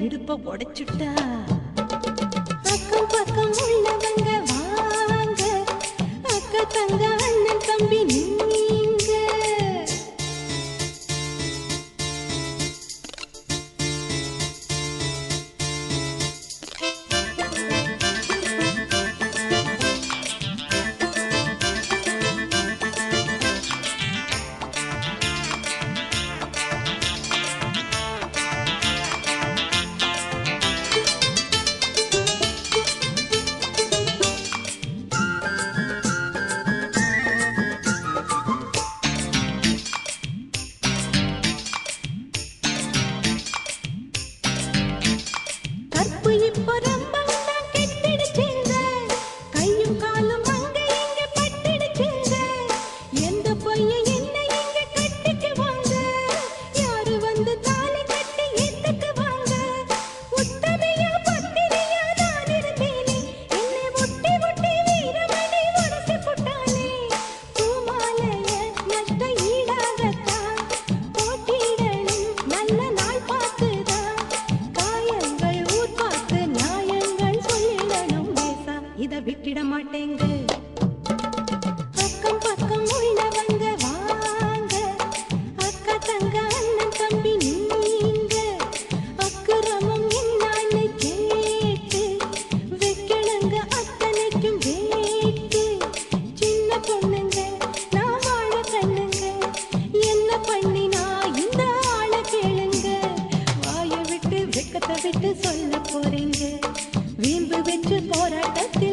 இடுப்ப உடைச்சுட்டா அக்கம் பக்கம் உள்ளவங்க வாங்க அக்கா தங்க அண்ணன் தம்பி நீங்க விட்டுட மாட்டேங்க அக்கம் பக்கம் உள்ளவங்க வாங்க அக்கா தங்க அண்ணன் தம்பி நீங்க அக்கிரமம் என்னான்னு கேட்டு வைக்கணுங்க அத்தனைக்கும் வேட்டு சின்ன பொண்ணுங்க நான் வாழ கண்ணுங்க என்ன பண்ணினா இந்த ஆளை கேளுங்க வாயை விட்டு வெக்கத்தை விட்டு சொல்ல போறீங்க வீம்பு வச்சு போராட்டத்தில்